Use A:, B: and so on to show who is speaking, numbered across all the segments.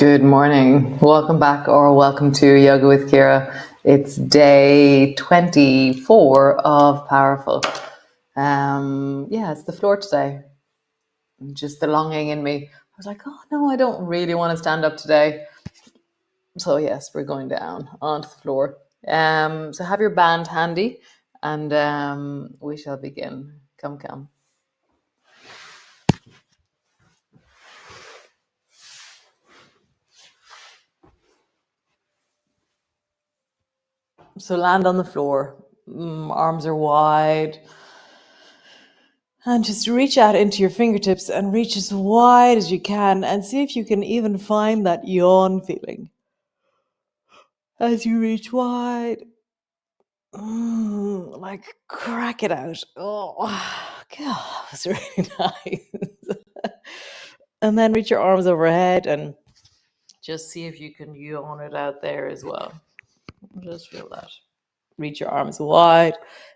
A: Good morning. Welcome back or welcome to Yoga with Ciara. It's day 24 of Powerful. It's the floor today. Just the longing in me. I was like, oh no, I don't really want to stand up today. So yes, we're going down onto the floor. So have your band handy and we shall begin. Come. So land on the floor. Arms are wide. And just reach out into your fingertips and reach as wide as you can and see if you can even find that yawn feeling. As you reach wide, like crack it out. Oh, God, that was really nice. And then reach your arms overhead and just see if you can yawn it out there as well. Just feel that. Reach your arms wide,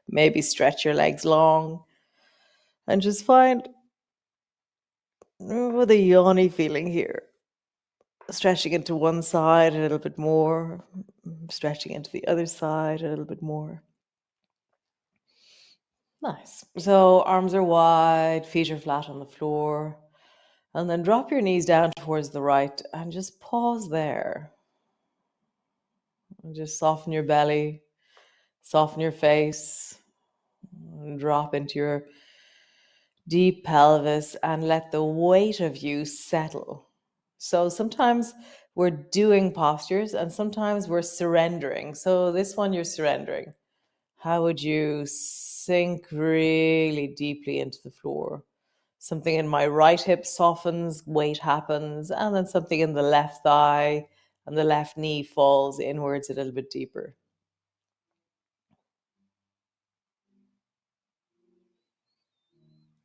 A: maybe stretch your legs long, and just find the yawny feeling here. Stretching into one side a little bit more, stretching into the other side a little bit more. Nice. So arms are wide, feet are flat on the floor. And then drop your knees down towards the right and just pause there. And just soften your belly, soften your face, and drop into your deep pelvis and let the weight of you settle. So sometimes we're doing postures and sometimes we're surrendering. So this one you're surrendering. How would you sink really deeply into the floor? Something in my right hip softens, weight happens, and then something in the left thigh and the left knee falls inwards a little bit deeper.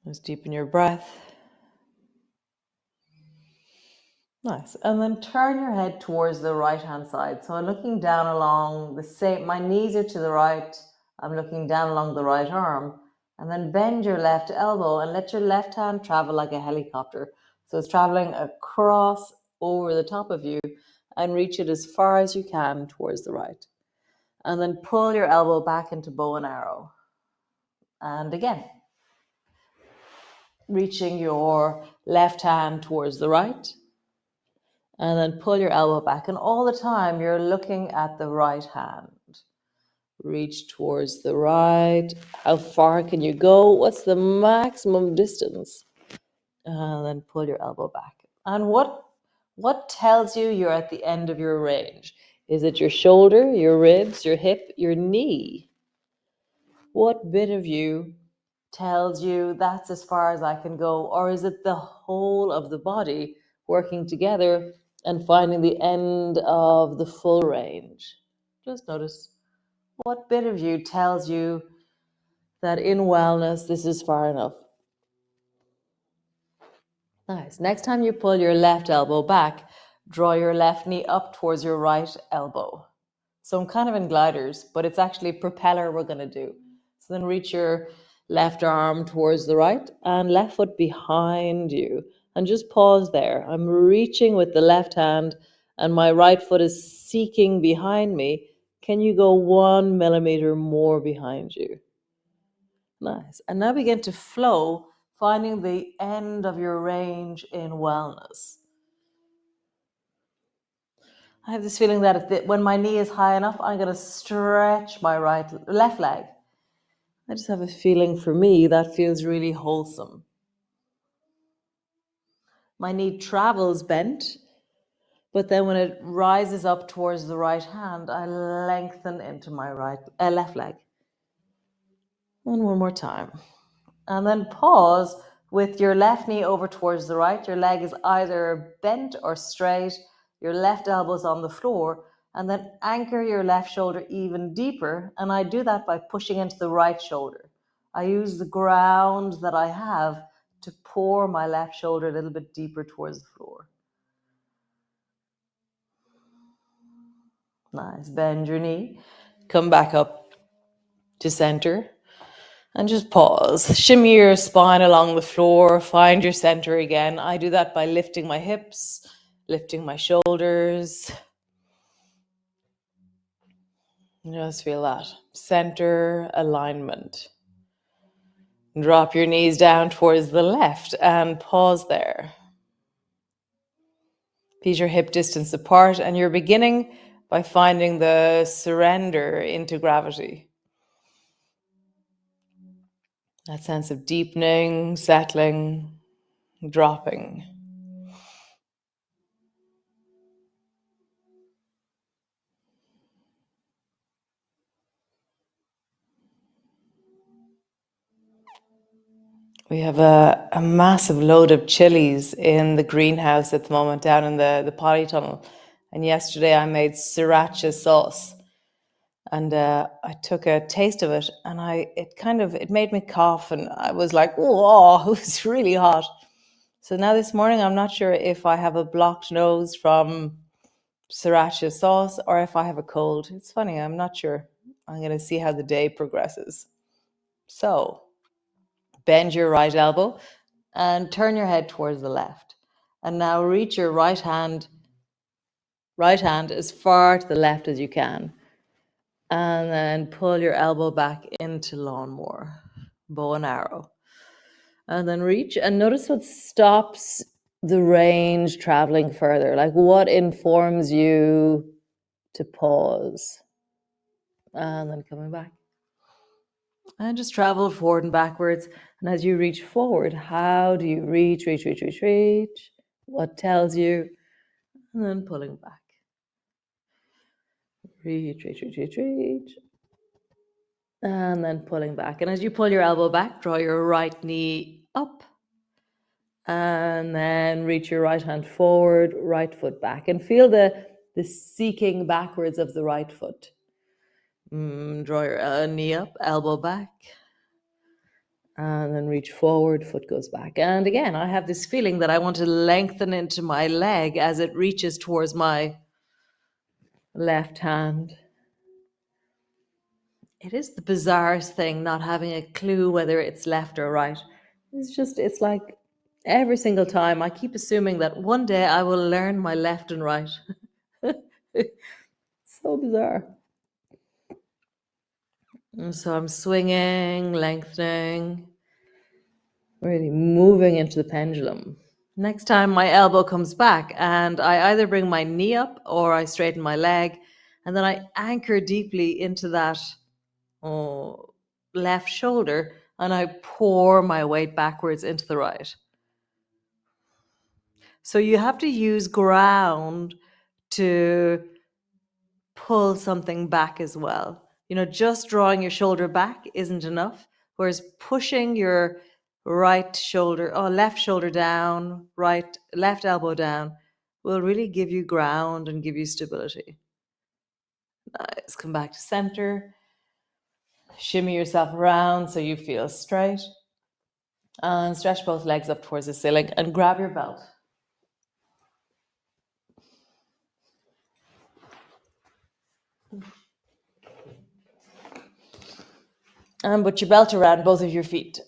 A: Just deepen your breath. Nice. And then turn your head towards the right-hand side. So I'm looking down along the same, my knees are to the right. I'm looking down along the right arm. And then bend your left elbow and let your left hand travel like a helicopter. So it's traveling across over the top of you and reach it as far as you can towards the right. And then pull your elbow back into bow and arrow. And again, reaching your left hand towards the right. And then pull your elbow back. And all the time, you're looking at the right hand. Reach towards the right. How far can you go? What's the maximum distance? And then pull your elbow back. And what tells you you're at the end of your range? Is it your shoulder, your ribs, your hip, your knee? What bit of you tells you that's as far as I can go? Or is it the whole of the body working together and finding the end of the full range? Just notice what bit of you tells you that in wellness, this is far enough. Nice. Next time you pull your left elbow back, draw your left knee up towards your right elbow. So I'm kind of in gliders, but it's actually propeller we're going to do. So then reach your left arm towards the right and left foot behind you. And just pause there. I'm reaching with the left hand and my right foot is seeking behind me. Can you go 1 millimeter more behind you? Nice. And now begin to flow, finding the end of your range in wellness. I have this feeling that when my knee is high enough, I'm going to stretch my left leg. I just have a feeling for me that feels really wholesome. My knee travels bent, but then when it rises up towards the right hand, I lengthen into my left leg. And one more time. And then pause with your left knee over towards the right. Your leg is either bent or straight. Your left elbow's on the floor. And then anchor your left shoulder even deeper. And I do that by pushing into the right shoulder. I use the ground that I have to pour my left shoulder a little bit deeper towards the floor. Nice. Bend your knee. Come back up to center. And just pause. Shimmy your spine along the floor. Find your center again. I do that by lifting my hips lifting my shoulders. Just feel that center alignment. Drop your knees down towards the left and pause there. Feet are hip distance apart, and you're beginning by finding the surrender into gravity. That sense of deepening, settling, dropping. We have a massive load of chilies in the greenhouse at the moment down in the polytunnel. And yesterday I made sriracha sauce. And I took a taste of it, and it made me cough, and I was like, "Oh, it was really hot." So now this morning, I'm not sure if I have a blocked nose from sriracha sauce or if I have a cold. It's funny, I'm not sure. I'm going to see how the day progresses. So bend your right elbow and turn your head towards the left. And now reach your right hand as far to the left as you can. And then pull your elbow back into lawnmower, bow and arrow. And then reach and notice what stops the range traveling further. Like what informs you to pause. And then coming back. And just travel forward and backwards. And as you reach forward, how do you reach? What tells you? And then pulling back. Reach. And then pulling back. And as you pull your elbow back, draw your right knee up. And then reach your right hand forward, right foot back. And feel the seeking backwards of the right foot. Draw your knee up, elbow back. And then reach forward, foot goes back. And again, I have this feeling that I want to lengthen into my leg as it reaches towards my left hand. It is the bizarrest thing not having a clue whether it's left or right. It's like every single time I keep assuming that one day I will learn my left and right. So bizarre. And so I'm swinging, lengthening, really moving into the pendulum. Next time my elbow comes back and I either bring my knee up or I straighten my leg, and then I anchor deeply into that left shoulder and I pour my weight backwards into the right. So you have to use ground to pull something back as well. Just drawing your shoulder back isn't enough, whereas pushing your left shoulder down, left elbow down will really give you ground and give you stability. Nice. Come back to center. Shimmy yourself around so you feel straight. And stretch both legs up towards the ceiling and grab your belt. And put your belt around both of your feet.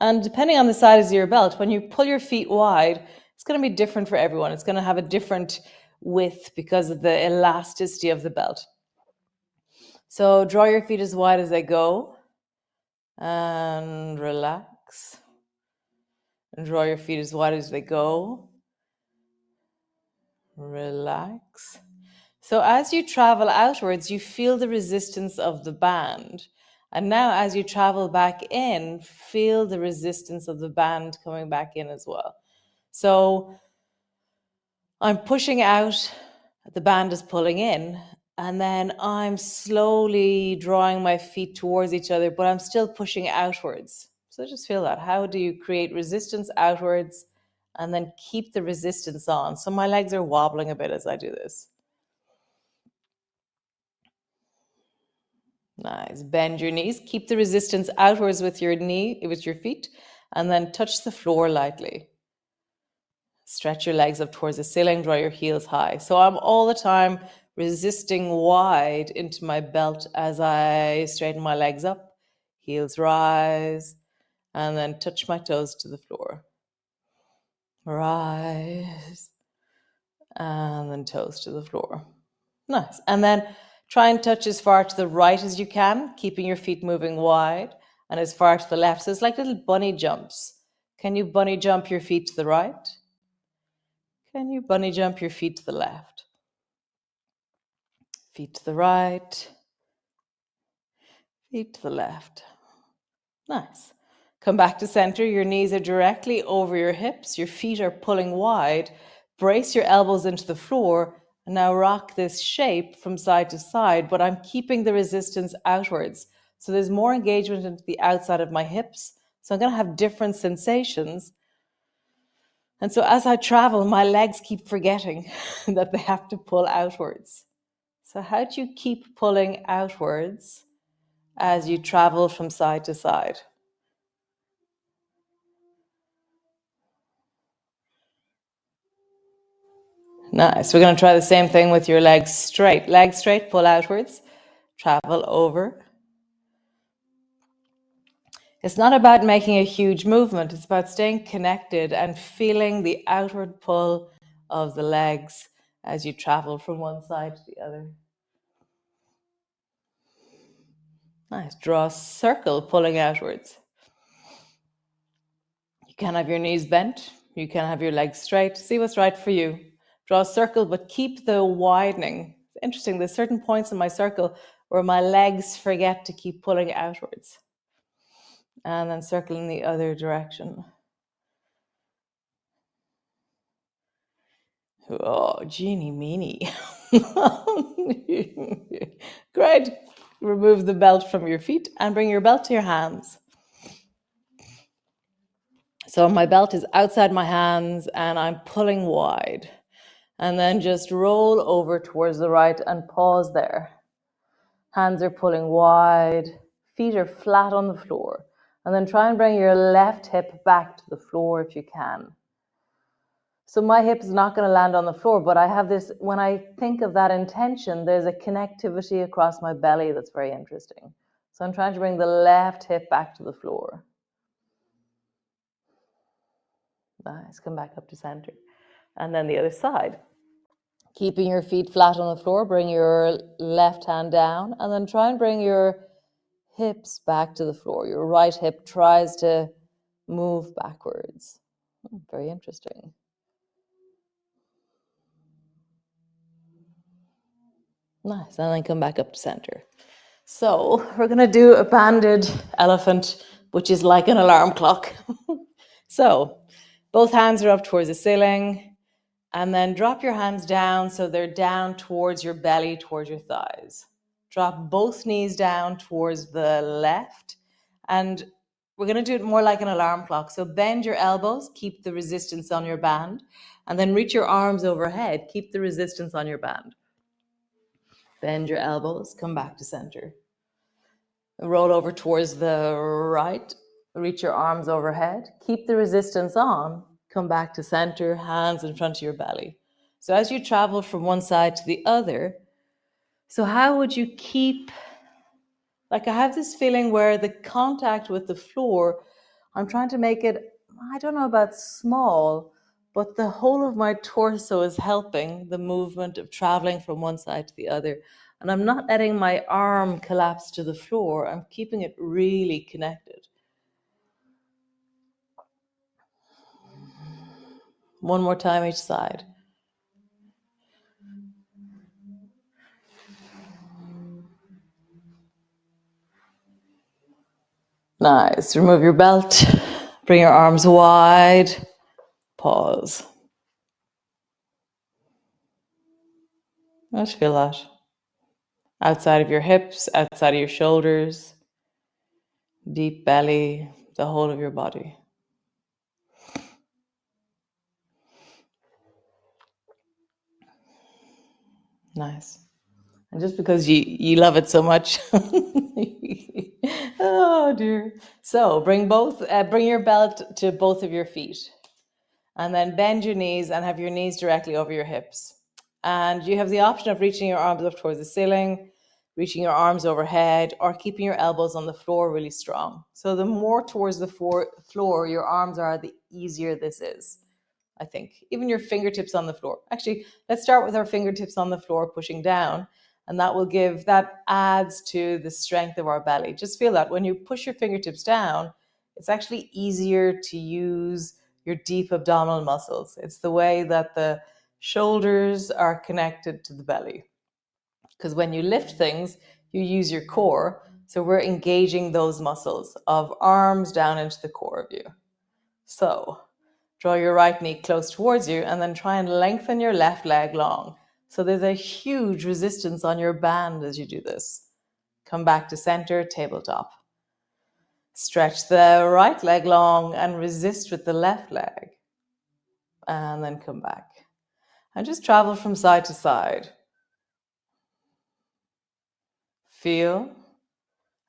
A: And depending on the size of your belt, when you pull your feet wide, it's going to be different for everyone. It's going to have a different width because of the elasticity of the belt. So draw your feet as wide as they go and relax. And draw your feet as wide as they go. Relax. So as you travel outwards, you feel the resistance of the band. And now as you travel back in, feel the resistance of the band coming back in as well. So I'm pushing out, the band is pulling in, and then I'm slowly drawing my feet towards each other, but I'm still pushing outwards. So just feel that. How do you create resistance outwards and then keep the resistance on? So my legs are wobbling a bit as I do this. Nice. Bend your knees. Keep the resistance outwards with your feet, and then touch the floor lightly. Stretch your legs up towards the ceiling, draw your heels high. So I'm all the time resisting wide into my belt as I straighten my legs up, heels rise, and then touch my toes to the floor. rise, and then toes to the floor. Nice. And then try and touch as far to the right as you can, keeping your feet moving wide, and as far to the left. So it's like little bunny jumps. Can you bunny jump your feet to the right? Can you bunny jump your feet to the left? Feet to the right, feet to the left. Nice. Come back to center. Your knees are directly over your hips. Your feet are pulling wide. Brace your elbows into the floor. And now rock this shape from side to side, but I'm keeping the resistance outwards. So there's more engagement into the outside of my hips. So I'm going to have different sensations. And so as I travel, my legs keep forgetting that they have to pull outwards. So how do you keep pulling outwards as you travel from side to side? Nice. We're going to try the same thing with your legs straight. Legs straight, pull outwards, travel over. It's not about making a huge movement. It's about staying connected and feeling the outward pull of the legs as you travel from one side to the other. Nice. Draw a circle, pulling outwards. You can have your knees bent. You can have your legs straight. See what's right for you. Draw a circle, but keep the widening. It's interesting. There's certain points in my circle where my legs forget to keep pulling outwards. And then circle in the other direction. Oh, Jeannie meanie. Great. Remove the belt from your feet and bring your belt to your hands. So my belt is outside my hands and I'm pulling wide. And then just roll over towards the right and pause there. Hands are pulling wide, feet are flat on the floor. And then try and bring your left hip back to the floor if you can. So my hip is not going to land on the floor, but I have this, when I think of that intention, there's a connectivity across my belly that's very interesting. So I'm trying to bring the left hip back to the floor. Nice, come back up to center. And then the other side. Keeping your feet flat on the floor, bring your left hand down, and then try and bring your hips back to the floor. Your right hip tries to move backwards. Very interesting. Nice, and then come back up to center. So we're going to do a banded elephant, which is like an alarm clock. So both hands are up towards the ceiling, and then drop your hands down so they're down towards your belly, towards your thighs. Drop both knees down towards the left, and we're going to do it more like an alarm clock. So bend your elbows, keep the resistance on your band, and then reach your arms overhead, keep the resistance on your band. Bend your elbows, come back to center. Roll over towards the right, reach your arms overhead, keep the resistance on, come back to center, hands in front of your belly. So as you travel from one side to the other, so how would you keep, like I have this feeling where the contact with the floor, I'm trying to make it, I don't know about small, but the whole of my torso is helping the movement of traveling from one side to the other. And I'm not letting my arm collapse to the floor. I'm keeping it really connected. One more time each side. Nice. Remove your belt. Bring your arms wide. Pause. Let's feel that. Outside of your hips, outside of your shoulders, deep belly, the whole of your body. Nice. And just because you love it so much. Oh dear. So bring your belt to both of your feet. And then bend your knees and have your knees directly over your hips. And you have the option of reaching your arms up towards the ceiling, reaching your arms overhead, or keeping your elbows on the floor really strong. So the more towards the floor your arms are, the easier this is. I think. Even your fingertips on the floor. Actually, let's start with our fingertips on the floor, pushing down. And that adds to the strength of our belly. Just feel that when you push your fingertips down, it's actually easier to use your deep abdominal muscles. It's the way that the shoulders are connected to the belly. Because when you lift things, you use your core. So we're engaging those muscles of arms down into the core of you. So draw your right knee close towards you and then try and lengthen your left leg long. So there's a huge resistance on your band as you do this. Come back to center, tabletop. Stretch the right leg long and resist with the left leg. And then come back. And just travel from side to side. Feel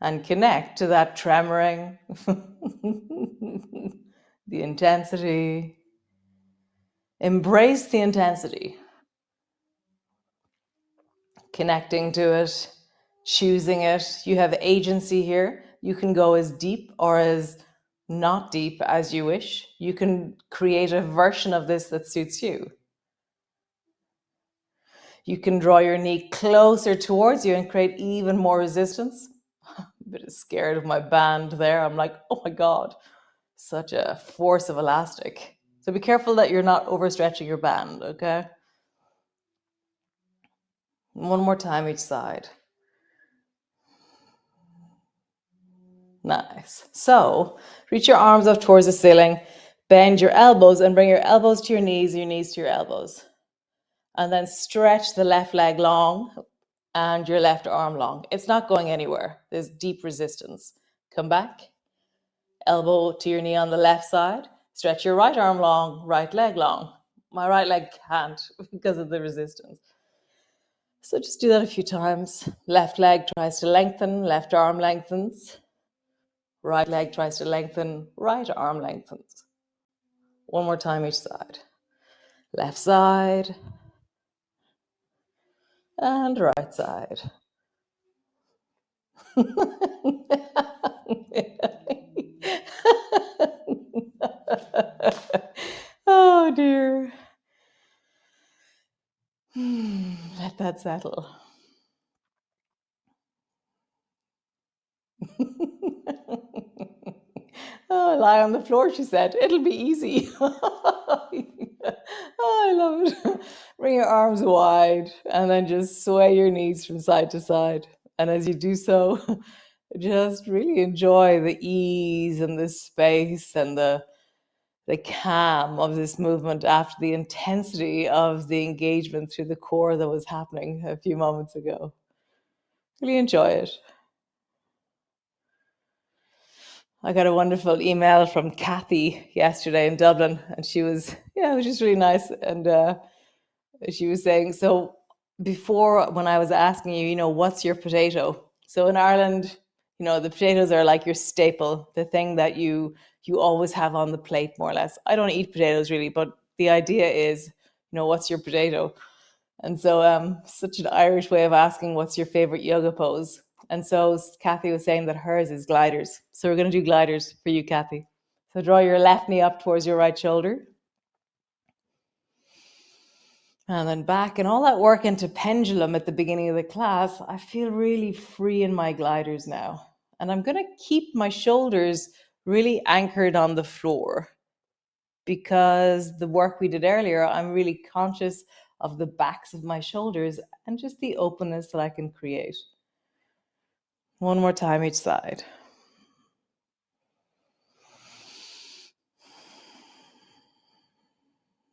A: and connect to that tremoring, the intensity. Embrace the intensity. Connecting to it, choosing it. You have agency here. You can go as deep or as not deep as you wish. You can create a version of this that suits you. You can draw your knee closer towards you and create even more resistance. I'm a bit scared of my band there. I'm like, oh my God, such a force of elastic. So be careful that you're not overstretching your band, okay? One more time each side. Nice. So reach your arms up towards the ceiling, bend your elbows and bring your elbows to your knees to your elbows. And then stretch the left leg long and your left arm long. It's not going anywhere. There's deep resistance. Come back, elbow to your knee on the left side. Stretch your right arm long, right leg long. My right leg can't because of the resistance. So just do that a few times. Left leg tries to lengthen, left arm lengthens. Right leg tries to lengthen, right arm lengthens. One more time each side. Left side and right side. Oh dear. Let that settle. Oh, lie on the floor, she said. It'll be easy. Oh, I love it. Bring your arms wide and then just sway your knees from side to side. And as you do so, just really enjoy the ease and the space and the calm of this movement after the intensity of the engagement through the core that was happening a few moments ago. Really enjoy it. I got a wonderful email from Kathy yesterday in Dublin, and she was, yeah, it was just really nice. And she was saying, so before, when I was asking you, what's your potato? So in Ireland, the potatoes are like your staple, the thing that you always have on the plate, more or less. I don't eat potatoes really, but the idea is, what's your potato? And so such an Irish way of asking what's your favorite yoga pose. And so Kathy was saying that hers is gliders. So we're going to do gliders for you, Kathy. So draw your left knee up towards your right shoulder. And then back, and all that work into pendulum at the beginning of the class, I feel really free in my gliders now. And I'm going to keep my shoulders really anchored on the floor because the work we did earlier, I'm really conscious of the backs of my shoulders and just the openness that I can create. One more time each side.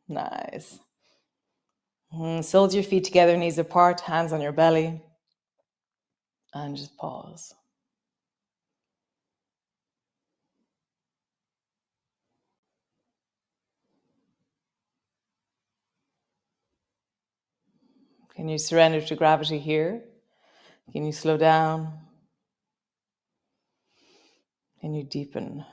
A: Nice. Soles your feet together, knees apart, hands on your belly. And just pause. Can you surrender to gravity here? Can you slow down? Can you deepen?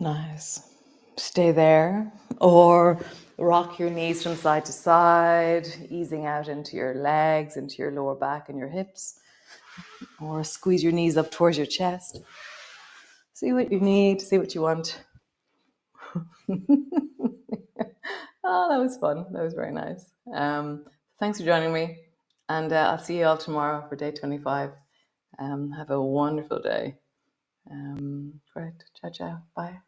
A: Nice. Stay there, or rock your knees from side to side, easing out into your legs, into your lower back and your hips, or squeeze your knees up towards your chest. See what you need, see what you want. Oh, that was fun. That was very nice. Thanks for joining me, and I'll see you all tomorrow for day 25. Have a wonderful day. Great. Ciao, ciao. Bye.